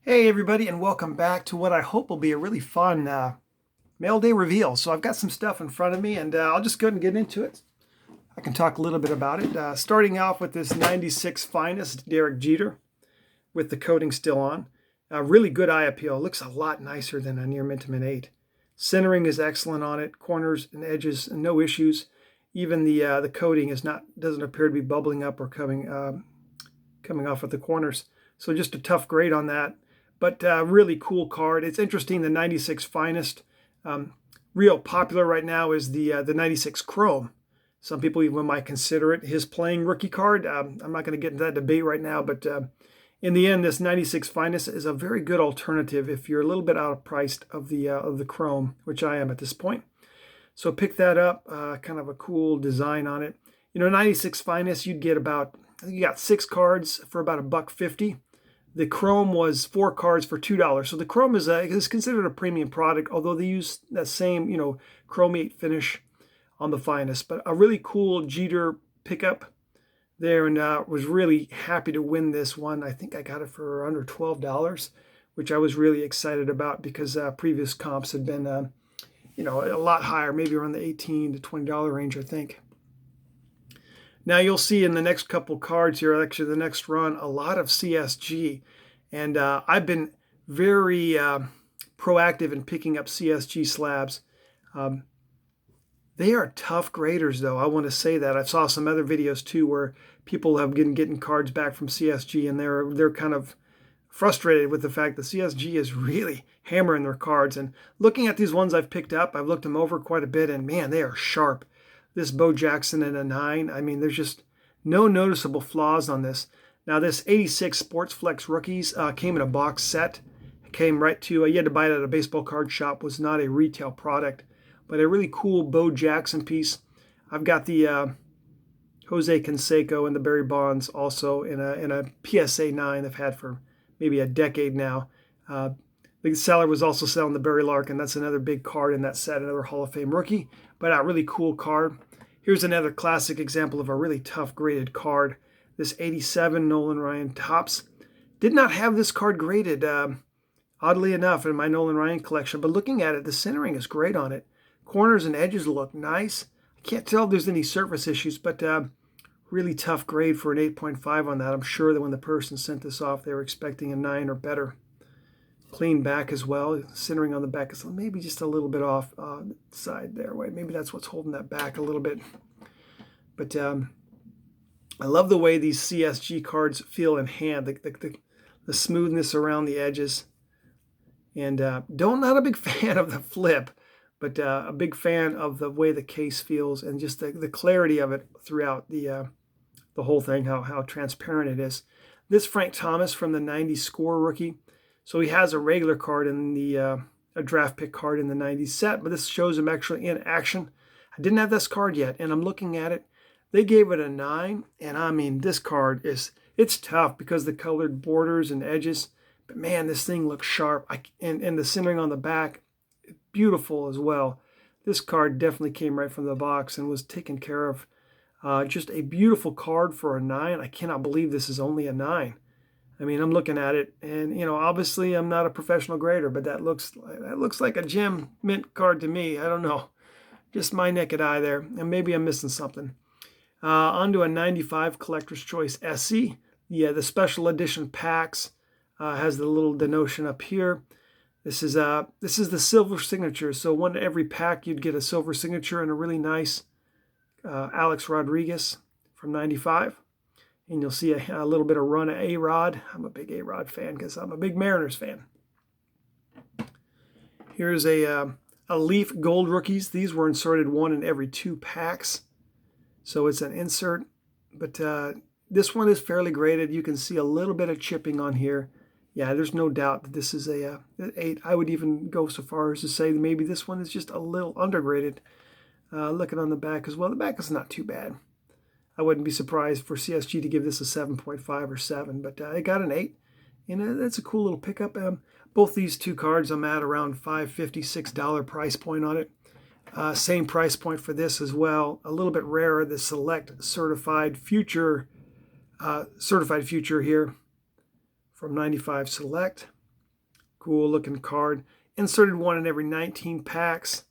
Hey everybody, and welcome back to what I hope will be a really fun mail day reveal. So I've got some stuff in front of me, and I'll just go ahead and get into it. I can talk a little bit about it. Starting off with this 96 Finest Derek Jeter with the coating still on. Really good eye appeal. Looks a lot nicer than a Near Mint 8. Centering is excellent on it. Corners and edges, no issues. Even the coating doesn't appear to be bubbling up or coming off at the corners. So just a tough grade on that. But really cool card. It's interesting, the 96 Finest. Real popular right now is the 96 Chrome. Some people even might consider it his playing rookie card. I'm not going to get into that debate right now, but in the end, this 96 Finest is a very good alternative if you're a little bit out of price of the Chrome, which I am at this point. So pick that up. Kind of a cool design on it. 96 Finest, you'd get about, I think you got 6 cards for about $1.50. The Chrome was 4 cards for $2. So the Chrome is considered a premium product, although they use that same, chromate finish on the Finest. But a really cool Jeter pickup there, and was really happy to win this one. I think I got it for under $12, which I was really excited about because previous comps had been, a lot higher, maybe around the $18 to $20 range, I think. Now you'll see in the next couple cards here, actually the next run, a lot of CSG. And I've been very proactive in picking up CSG slabs. They are tough graders, though. I want to say that. I saw some other videos, too, where people have been getting cards back from CSG, and they're kind of frustrated with the fact that CSG is really hammering their cards. And looking at these ones I've picked up, I've looked them over quite a bit, and man, they are sharp. This Bo Jackson in a 9. I mean, there's just no noticeable flaws on this. Now, this 86 Sports Flex Rookies came in a box set. It came right to, you had to buy it at a baseball card shop. Was not a retail product, but a really cool Bo Jackson piece. I've got the Jose Canseco and the Barry Bonds also in a PSA 9 they've had for maybe a decade now. The seller was also selling the Barry Larkin. That's another big card in that set, another Hall of Fame rookie, but a really cool card. Here's another classic example of a really tough graded card. This 87 Nolan Ryan Topps. Did not have this card graded, oddly enough, in my Nolan Ryan collection, but looking at it, the centering is great on it. Corners and edges look nice. I can't tell if there's any surface issues, but really tough grade for an 8.5 on that. I'm sure that when the person sent this off, they were expecting a 9 or better. Clean back as well. Centering on the back is maybe just a little bit off the side there. Wait, maybe that's what's holding that back a little bit. But I love the way these CSG cards feel in hand. The smoothness around the edges. And not a big fan of the flip, but a big fan of the way the case feels and just the clarity of it throughout the whole thing, how transparent it is. This Frank Thomas from the 90 Score rookie. So he has a regular card in a draft pick card in the 90s set, but this shows him actually in action. I didn't have this card yet, and I'm looking at it. They gave it a 9, and I mean, this card it's tough because the colored borders and edges, but man, this thing looks sharp. And the centering on the back, beautiful as well. This card definitely came right from the box and was taken care of. Just a beautiful card for a 9. I cannot believe this is only a 9. I mean, I'm looking at it, and obviously I'm not a professional grader, but that looks like a gem mint card to me. I don't know, just my naked eye there, and maybe I'm missing something. Onto a 95 Collector's Choice SC. Yeah, the special edition packs has the little denotion up here. This is the silver signature. So one every pack you'd get a silver signature and a really nice Alex Rodriguez from 95. And you'll see a little bit of run of A-Rod. I'm a big A-Rod fan because I'm a big Mariners fan. Here's a Leaf Gold Rookies. These were inserted 1 in every 2 packs. So it's an insert. But this one is fairly graded. You can see a little bit of chipping on here. Yeah, there's no doubt that this is a 8. I would even go so far as to say that maybe this one is just a little undergraded. Looking on the back as well. The back is not too bad. I wouldn't be surprised for CSG to give this a 7.5 or 7, but I got an 8, and that's a cool little pickup. Both these two cards I'm at around $5.50, $6 price point on it. Same price point for this as well. A little bit rarer, the Select Certified Future here from 95 Select. Cool looking card. Inserted one in every 19 packs.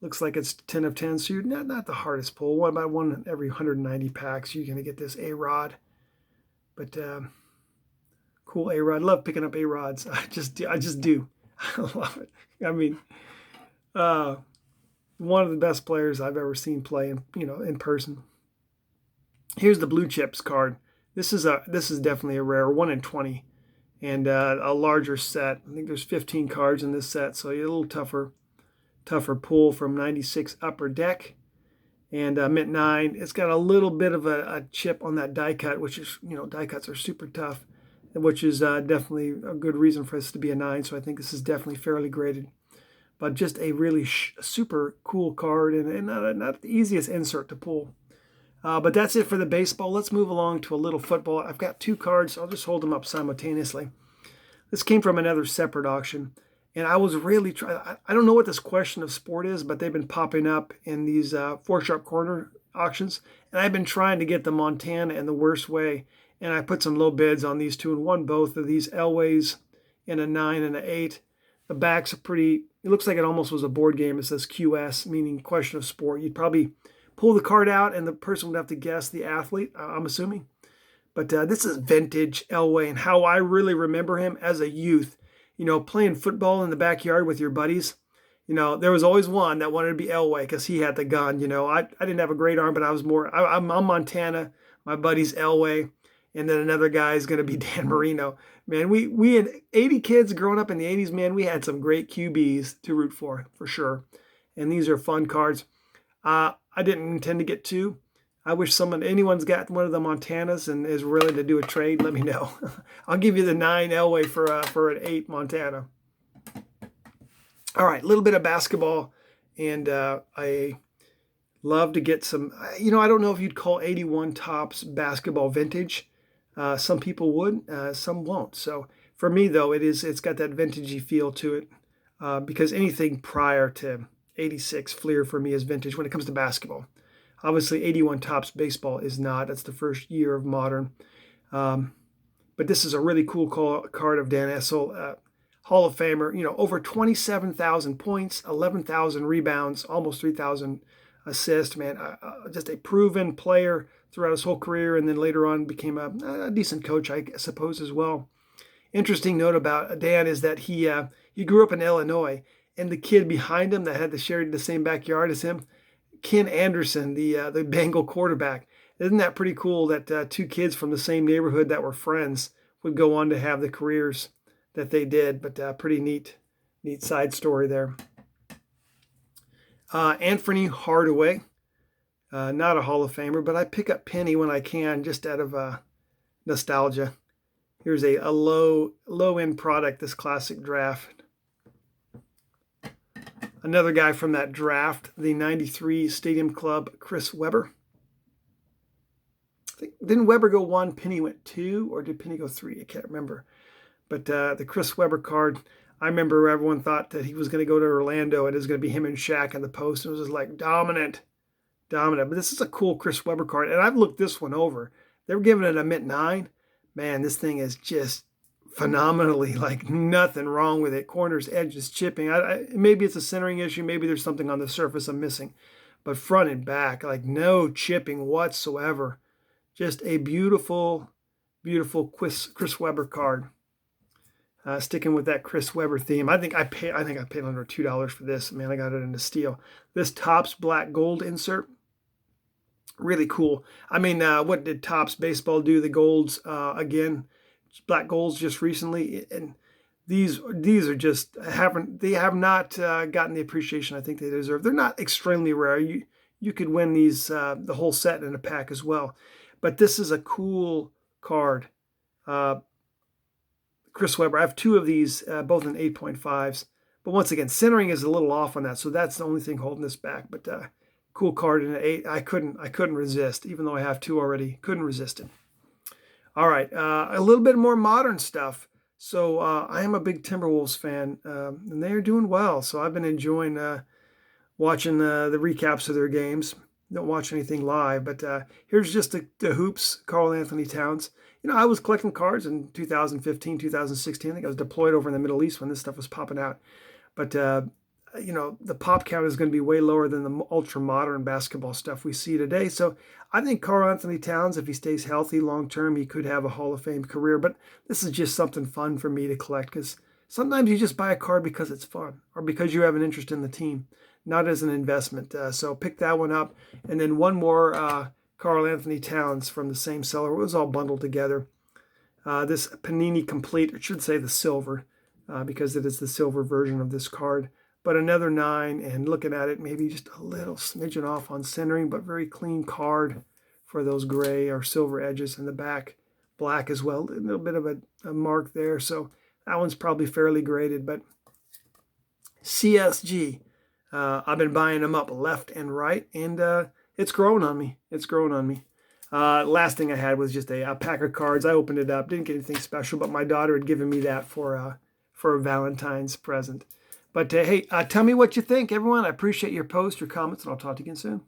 Looks like it's 10 of 10, so you're not the hardest pull. One by one in every 190 packs, you're going to get this A-Rod. But cool A-Rod. Love picking up A-Rods. I just do. I love it. I mean, one of the best players I've ever seen play in person. Here's the blue chips card. This is definitely a rare 1 in 20, and a larger set. I think there's 15 cards in this set, so you're a little tougher pull from 96 Upper Deck. And mint 9. It's got a little bit of a chip on that die cut, which is, die cuts are super tough, which is definitely a good reason for this to be a 9. So I think this is definitely fairly graded. But just a really super cool card, and not the easiest insert to pull. But that's it for the baseball. Let's move along to a little football. I've got 2 cards. I'll just hold them up simultaneously. This came from another separate auction. And I was really trying. I don't know what this question of sport is, but they've been popping up in these 4 Sharp Corner auctions. And I've been trying to get the Montana in the worst way. And I put some low bids on these 2 and won both of these Elways in a 9 and an 8. The backs are pretty, it looks like it almost was a board game. It says QS, meaning question of sport. You'd probably pull the card out and the person would have to guess the athlete, I'm assuming. But this is vintage Elway, and how I really remember him as a youth, playing football in the backyard with your buddies. There was always one that wanted to be Elway because he had the gun. I didn't have a great arm, but I was more, I'm Montana, my buddy's Elway, and then another guy is going to be Dan Marino. Man, we had 80 kids growing up in the 80s, man. We had some great QBs to root for sure. And these are fun cards. I didn't intend to get 2. I wish anyone's got one of the Montanas and is willing to do a trade, let me know. I'll give you the 9 Elway for an 8 Montana. All right, a little bit of basketball, and I love to get some, I don't know if you'd call 81 Topps basketball vintage. Some people would, some won't. So for me, though, it's got that vintagey feel to it, because anything prior to 86 Fleer for me is vintage when it comes to basketball. Obviously, 81 Topps baseball is not. That's the first year of modern. But this is a really cool card of Dan Issel, Hall of Famer. Over 27,000 points, 11,000 rebounds, almost 3,000 assists. Man, just a proven player throughout his whole career, and then later on became a decent coach, I suppose, as well. Interesting note about Dan is that he grew up in Illinois, and the kid behind him that had the same backyard as him, Ken Anderson, the Bengal quarterback. Isn't that pretty cool that 2 kids from the same neighborhood that were friends would go on to have the careers that they did? But pretty neat side story there. Anthony Hardaway, not a Hall of Famer, but I pick up Penny when I can, just out of nostalgia. Here's a low-end product, this classic draft. Another guy from that draft, the 93 Stadium Club, Chris Webber. Didn't Webber go 1, Penny went 2, or did Penny go 3? I can't remember. But the Chris Webber card, I remember everyone thought that he was going to go to Orlando and it was going to be him and Shaq in the post. It was just like dominant. But this is a cool Chris Webber card, and I've looked this one over. They were giving it a mint 9. Man, this thing is just phenomenally, like nothing wrong with it. Corners, edges, chipping. Maybe it's a centering issue. Maybe there's something on the surface I'm missing. But front and back, like no chipping whatsoever. Just a beautiful, beautiful Chris Webber card. Sticking with that Chris Webber theme. I think I paid under $2 for this. Man, I got it in a steal. This Topps black gold insert. Really cool. I mean, what did Topps baseball do? The golds again. Black golds just recently, and these are just they have not gotten the appreciation I think they deserve. They're not extremely rare. You could win these the whole set in a pack as well, but this is a cool card. Chris Webber. I have 2 of these, both in 8.5s, but once again, centering is a little off on that, so that's the only thing holding this back. But cool card in an 8. I couldn't resist, even though I have 2 already. Couldn't resist it. All right, a little bit more modern stuff. So I am a big Timberwolves fan, and they are doing well. So I've been enjoying watching the recaps of their games. Don't watch anything live, but here's just the hoops, Karl Anthony Towns. I was collecting cards in 2015, 2016. I think I was deployed over in the Middle East when this stuff was popping out. But, the pop count is going to be way lower than the ultra modern basketball stuff we see today. So I think Karl Anthony Towns, if he stays healthy long term, he could have a Hall of Fame career. But this is just something fun for me to collect, because sometimes you just buy a card because it's fun or because you have an interest in the team, not as an investment. So pick that one up. And then one more Karl Anthony Towns from the same seller. It was all bundled together. This Panini Complete, it should say the silver, because it is the silver version of this card. But another 9, and looking at it, maybe just a little smidgen off on centering, but very clean card for those gray or silver edges in the back. Black as well, a little bit of a mark there. So that one's probably fairly graded. But CSG, I've been buying them up left and right, and it's growing on me. It's growing on me. Last thing I had was just a pack of cards. I opened it up, didn't get anything special, but my daughter had given me that for a Valentine's present. But hey, tell me what you think, everyone. I appreciate your posts, your comments, and I'll talk to you again soon.